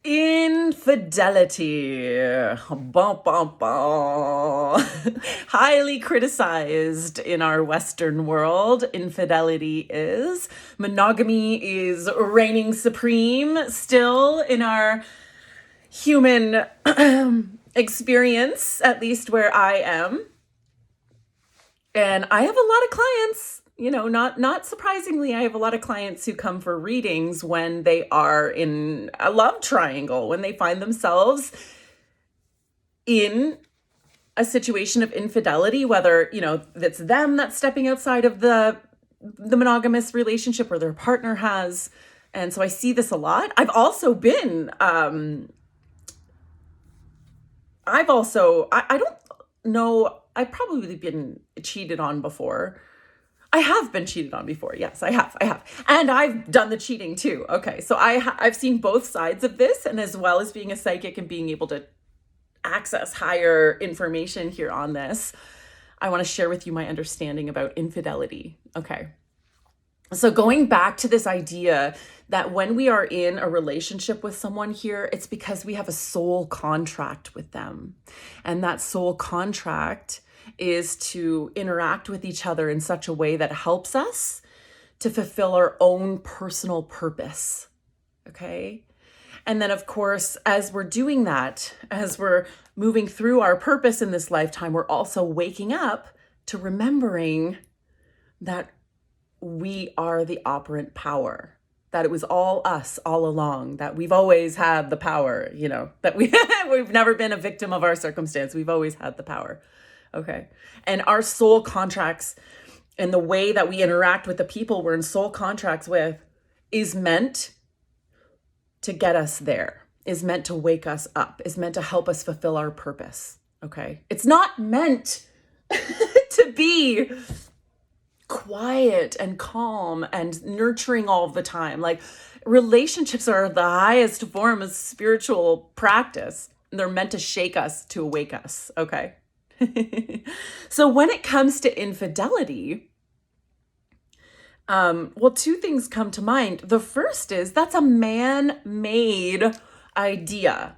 Infidelity. Bum, bum, bum. Highly criticized in our Western world. Infidelity is. Monogamy is reigning supreme still in our human experience, at least where I am. And I have a lot of clients, not surprisingly, I have a lot of clients who come for readings when they are in a love triangle, when they find themselves in a situation of infidelity, whether, it's them that's stepping outside of the monogamous relationship or their partner has. And so I see this a lot. I've don't know, I've probably been cheated on before. I have been cheated on before. Yes, I have. And I've done the cheating too. Okay. So I've seen both sides of this, and as well as being a psychic and being able to access higher information here on this, I want to share with you my understanding about infidelity. Okay. So going back to this idea that when we are in a relationship with someone here, it's because we have a soul contract with them. And that soul contract is to interact with each other in such a way that helps us to fulfill our own personal purpose. Okay? And then, of course, as we're doing that, as we're moving through our purpose in this lifetime, we're also waking up to remembering that we are the operant power, that it was all us all along, that we've always had the power, that we've never been a victim of our circumstance. We've always had the power. Okay. And our soul contracts and the way that we interact with the people we're in soul contracts with is meant to get us there, is meant to wake us up, is meant to help us fulfill our purpose. Okay. It's not meant to be quiet and calm and nurturing all the time. Like, relationships are the highest form of spiritual practice. They're meant to shake us, to awake us. Okay. So when it comes to infidelity, two things come to mind. The first is that's a man-made idea.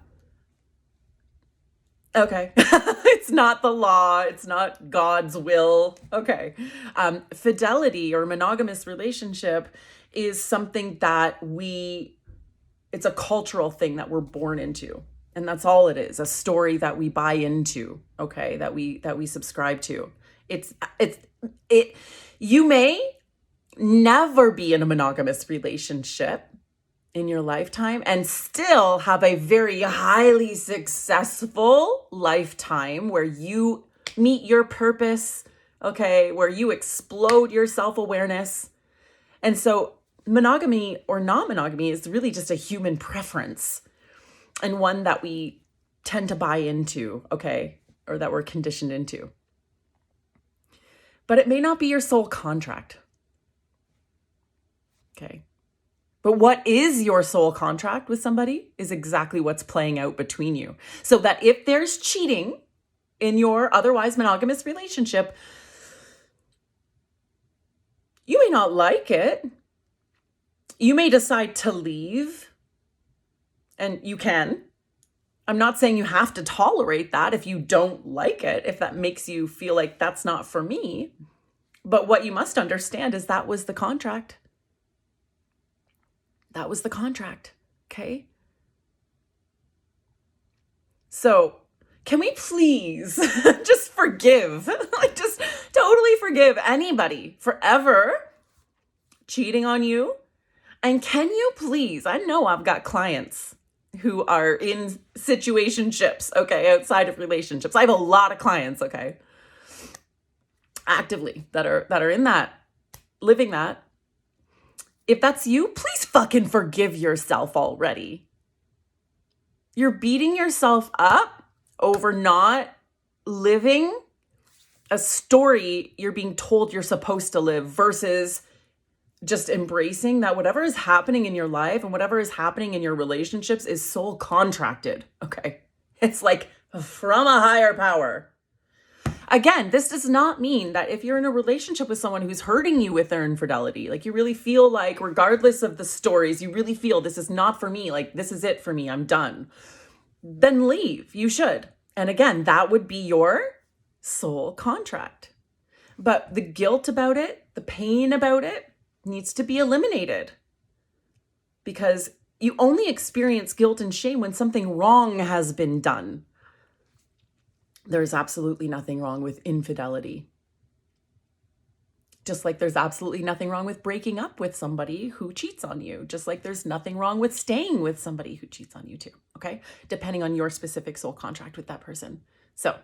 Okay. It's not the law. It's not God's will. Okay. Fidelity or monogamous relationship is something that it's a cultural thing that we're born into. And that's all it is, a story that we buy into, okay, that we subscribe to. You may never be in a monogamous relationship in your lifetime and still have a very highly successful lifetime where you meet your purpose, okay, where you explode your self-awareness. And so monogamy or non-monogamy is really just a human preference, and one that we tend to buy into, okay, or that we're conditioned into. But it may not be your soul contract. Okay. But what is your soul contract with somebody is exactly what's playing out between you. So that if there's cheating in your otherwise monogamous relationship, you may not like it. You may decide to leave, and you can. I'm not saying you have to tolerate that if you don't like it, if that makes you feel like that's not for me. But what you must understand is that was the contract. That was the contract, okay? So can we please just forgive, just totally forgive anybody for ever cheating on you? And can you please, I know I've got clients who are in situationships, okay, outside of relationships. I have a lot of clients, okay, actively that are in that, living that. If that's you, please fucking forgive yourself already. You're beating yourself up over not living a story you're being told you're supposed to live versus just embracing that whatever is happening in your life and whatever is happening in your relationships is soul contracted. Okay. It's like from a higher power. Again, this does not mean that if you're in a relationship with someone who's hurting you with their infidelity, like you really feel like, regardless of the stories, you really feel this is not for me, like this is it for me, I'm done, then leave. You should. And again, that would be your soul contract. But the guilt about it, the pain about it, needs to be eliminated. Because you only experience guilt and shame when something wrong has been done. There's absolutely nothing wrong with infidelity. Just like there's absolutely nothing wrong with breaking up with somebody who cheats on you. Just like there's nothing wrong with staying with somebody who cheats on you too, okay? Depending on your specific soul contract with that person. So